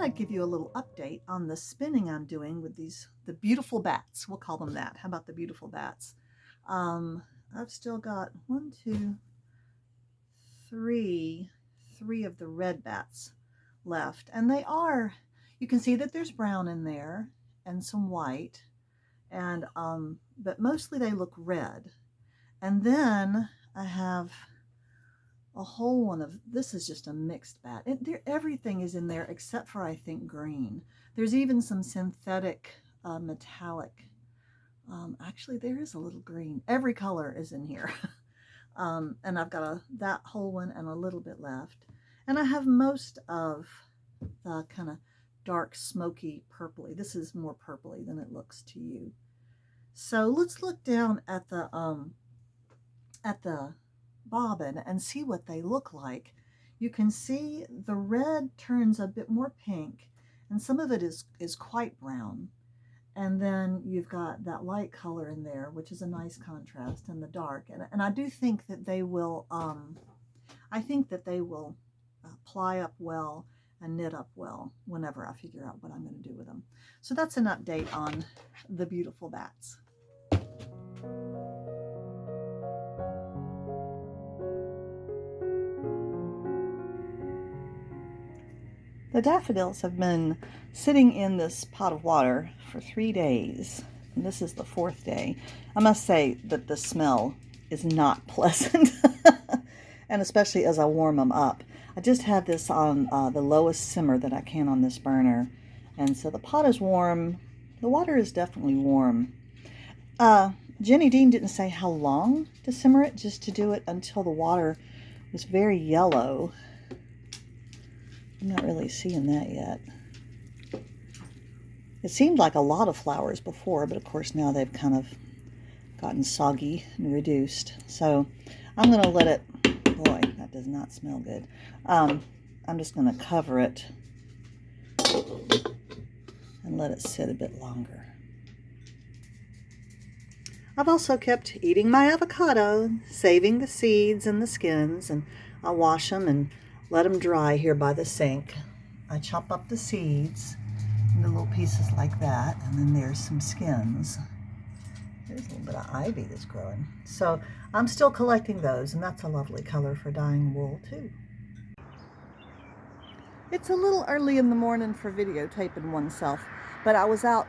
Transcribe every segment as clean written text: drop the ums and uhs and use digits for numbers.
I'd give you a little update on the spinning I'm doing with the beautiful bats. We'll call them that. How about the beautiful bats? I've still got one, two, three of the red bats left. And you can see that there's brown in there and some white, and but mostly they look red. And then I have a whole one of, this is just a mixed bat. Everything is in there except for, I think, green. There's even some synthetic metallic. Actually, there is a little green. Every color is in here. And I've got that whole one and a little bit left. And I have most of the kind of dark, smoky purpley. This is more purpley than it looks to you. So let's look down at the bobbin and see what they look like. You can see the red turns a bit more pink, and some of it is quite brown. And then you've got that light color in there, which is a nice contrast, and the dark. And I do think that they will, ply up well and knit up well whenever I figure out what I'm going to do with them. So that's an update on the beautiful bats. The daffodils have been sitting in this pot of water for 3 days, and this is the 4th day. I must say that the smell is not pleasant, and especially as I warm them up. I just have this on the lowest simmer that I can on this burner, and so the pot is warm. The water is definitely warm. Jenny Dean didn't say how long to simmer it, just to do it until the water was very yellow. I'm not really seeing that yet. It seemed like a lot of flowers before, but of course now they've kind of gotten soggy and reduced. So I'm going to let it, boy, that does not smell good. I'm just going to cover it and let it sit a bit longer. I've also kept eating my avocado, saving the seeds and the skins, and I'll wash them and let them dry here by the sink. I chop up the seeds into little pieces like that, and then there's some skins. There's a little bit of ivy that's growing. So I'm still collecting those, and that's a lovely color for dyeing wool too. It's a little early in the morning for videotaping oneself, but I was out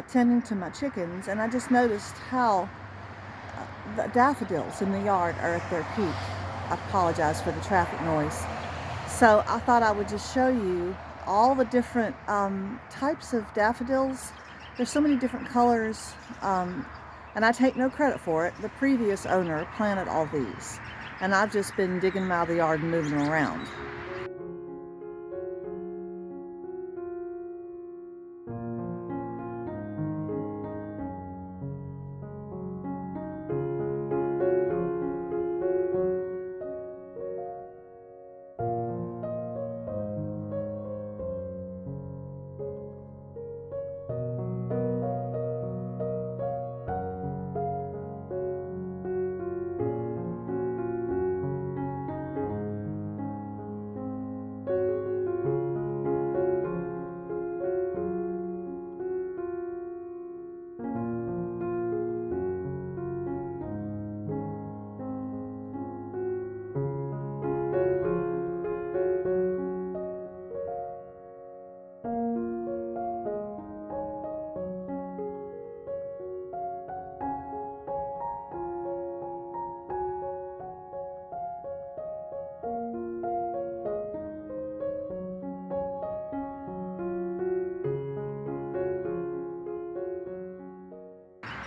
tending to my chickens, and I just noticed how the daffodils in the yard are at their peak. I apologize for the traffic noise. So I thought I would just show you all the different types of daffodils. There's so many different colors, and I take no credit for it. The previous owner planted all these, and I've just been digging them out of the yard and moving them around.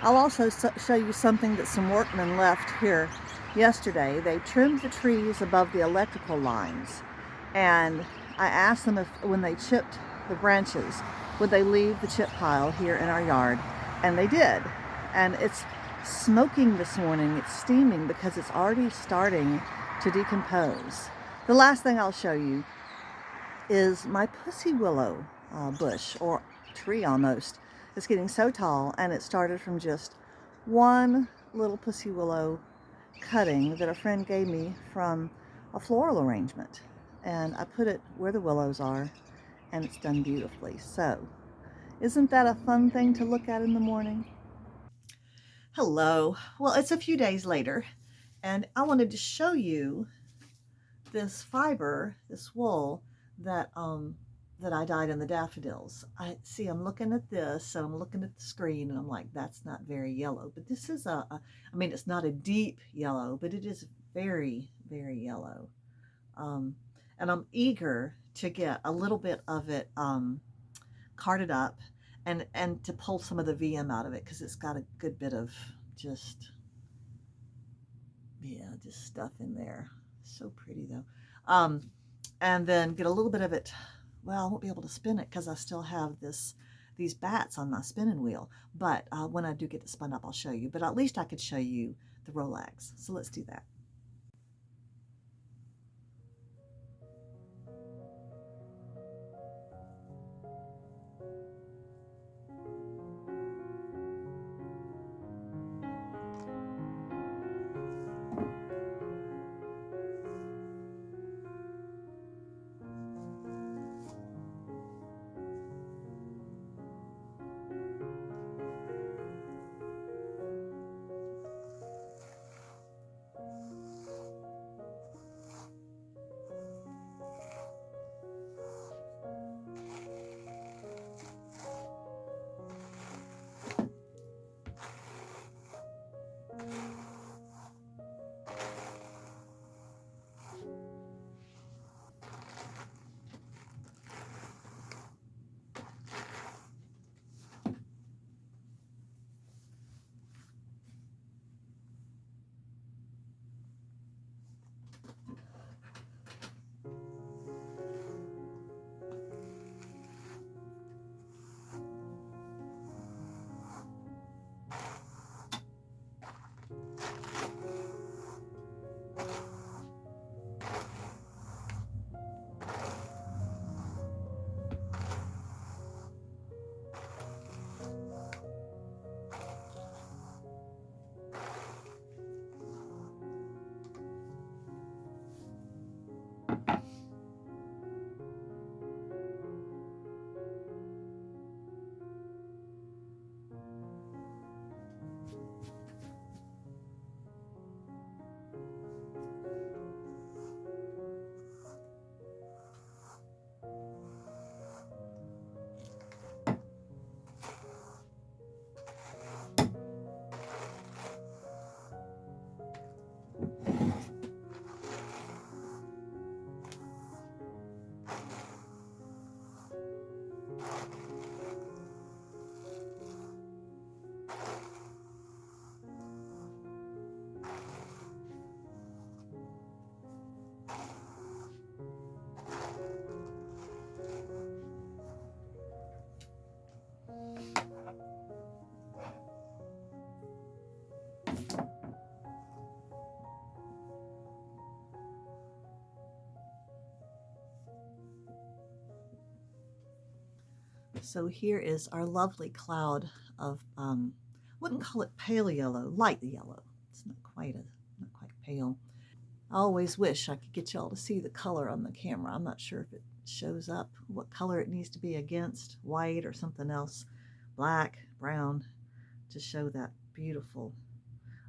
I'll also show you something that some workmen left here yesterday. They trimmed the trees above the electrical lines, and I asked them if when they chipped the branches, would they leave the chip pile here in our yard, and they did. And it's smoking this morning, it's steaming because it's already starting to decompose. The last thing I'll show you is my pussy willow bush, or tree almost. It's getting so tall, and it started from just one little pussy willow cutting that a friend gave me from a floral arrangement. And I put it where the willows are, and it's done beautifully. So, isn't that a fun thing to look at in the morning? Hello. Well, it's a few days later, and I wanted to show you this fiber, this wool that I dyed in the daffodils. I see I'm looking at this and I'm looking at the screen and I'm like, that's not very yellow. But this is I mean, it's not a deep yellow, but it is very, very yellow. Um, and I'm eager to get a little bit of it carded up and to pull some of the VM out of it because it's got a good bit of just, yeah, just stuff in there. So pretty though. And then get a little bit of it. Well, I won't be able to spin it because I still have these bats on my spinning wheel. But when I do get it spun up, I'll show you. But at least I could show you the Rolex. So let's do that. So here is our lovely cloud of, wouldn't call it pale yellow, light yellow. It's not quite pale. I always wish I could get y'all to see the color on the camera. I'm not sure if it shows up what color it needs to be against, white or something else, black, brown, to show that beautiful.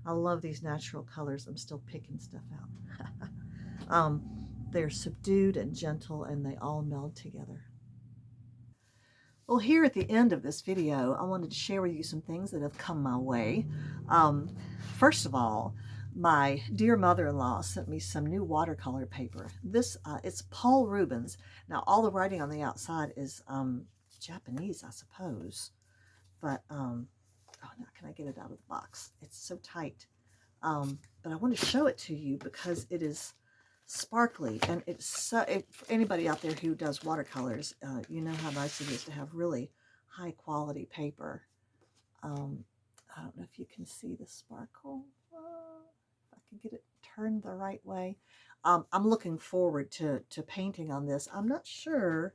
I love these natural colors. I'm still picking stuff out. They're subdued and gentle and they all meld together. Well, here at the end of this video, I wanted to share with you some things that have come my way. First of all, my dear mother-in-law sent me some new watercolor paper. This, it's Paul Rubens. Now, all the writing on the outside is Japanese, I suppose. But, oh, now can I get it out of the box? It's so tight. But I want to show it to you because it is sparkly, and it's so, for anybody out there who does watercolors, you know how nice it is to have really high quality paper. I don't know if you can see the sparkle. If I can get it turned the right way. I'm looking forward to painting on this. I'm not sure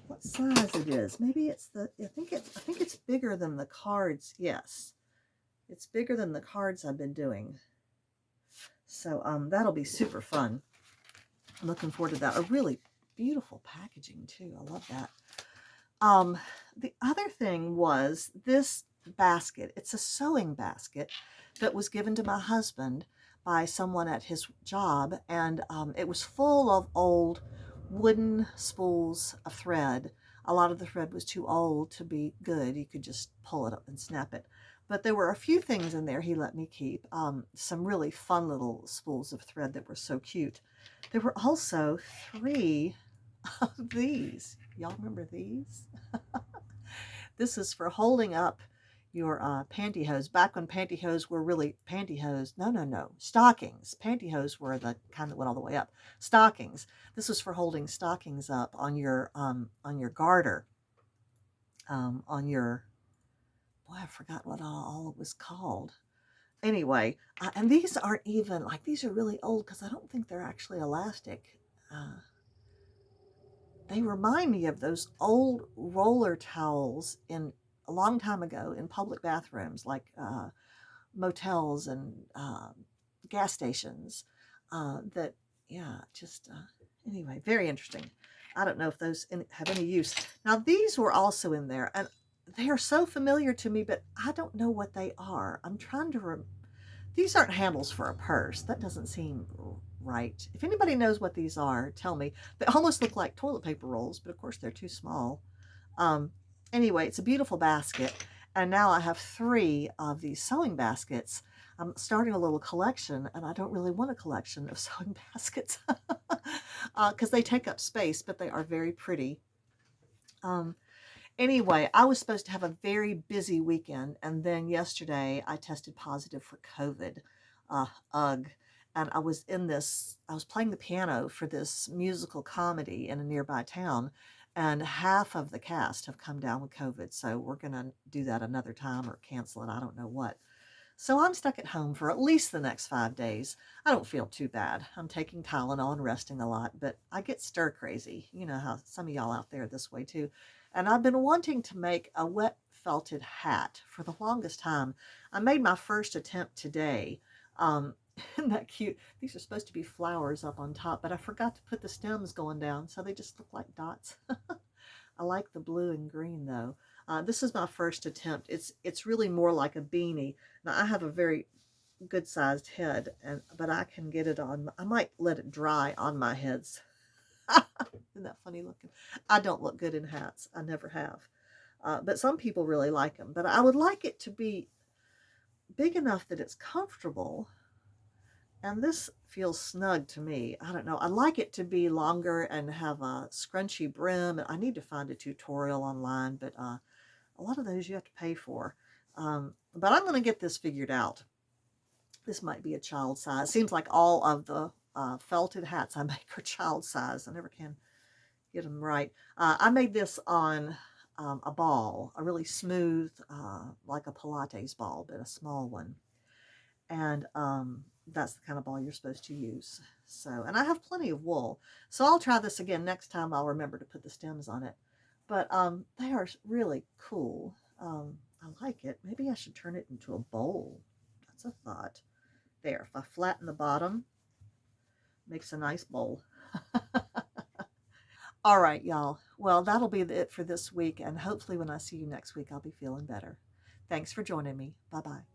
what size it is. Maybe it's the, I think it's bigger than the cards. Yes, it's bigger than the cards I've been doing. So that'll be super fun. I'm looking forward to that. A really beautiful packaging too. I love that. Um, the other thing was this basket. It's a sewing basket that was given to my husband by someone at his job, and it was full of old wooden spools of thread. A lot of the thread was too old to be good. You could just pull it up and snap it. But there were a few things in there he let me keep. Some really fun little spools of thread that were so cute. There were also three of these. Y'all remember these? This is for holding up your pantyhose. Back when pantyhose were really pantyhose. No, no, no. Stockings. Pantyhose were the kind that went all the way up. Stockings. This was for holding stockings up on your garter. On your boy, I forgot what all it was called. Anyway, and these aren't even like these are really old because I don't think they're actually elastic. Uh, They remind me of those old roller towels in a long time ago in public bathrooms, like motels and gas stations. That, yeah, just anyway, very interesting. I don't know if those have any use. Now, these were also in there, and they are so familiar to me, but I don't know what they are. I'm trying to these aren't handles for a purse. That doesn't seem right. If anybody knows what these are, tell me. They almost look like toilet paper rolls, but of course they're too small. Um, anyway, it's a beautiful basket. And now I have three of these sewing baskets. I'm starting a little collection, and I don't really want a collection of sewing baskets because they take up space, but they are very pretty. Um, Anyway, I was supposed to have a very busy weekend, and then yesterday I tested positive for COVID. Ugh. And I was playing the piano for this musical comedy in a nearby town, and half of the cast have come down with COVID. So we're going to do that another time or cancel it. I don't know what. So I'm stuck at home for at least the next 5 days. I don't feel too bad. I'm taking Tylenol and resting a lot, but I get stir crazy. You know how some of y'all out there are this way too. And I've been wanting to make a wet felted hat for the longest time. I made my first attempt today. Um, isn't that cute? These are supposed to be flowers up on top, but I forgot to put the stems going down, so they just look like dots. I like the blue and green though. This is my first attempt. It's really more like a beanie. Now I have a very good sized head, but I can get it on. I might let it dry on my heads. Isn't that funny looking? I don't look good in hats. I never have. But some people really like them. But I would like it to be big enough that it's comfortable. And this feels snug to me. I don't know. I like it to be longer and have a scrunchy brim. I need to find a tutorial online, but a lot of those you have to pay for. But I'm going to get this figured out. This might be a child size. Seems like all of the felted hats I make are child size. I never can get them right. I made this on a ball, a really smooth, like a Pilates ball, but a small one. And that's the kind of ball you're supposed to use. So, and I have plenty of wool. So I'll try this again next time. I'll remember to put the stems on it. But they are really cool. I like it. Maybe I should turn it into a bowl. That's a thought. There, if I flatten the bottom, makes a nice bowl. All right, y'all. Well, that'll be it for this week. And hopefully when I see you next week, I'll be feeling better. Thanks for joining me. Bye-bye.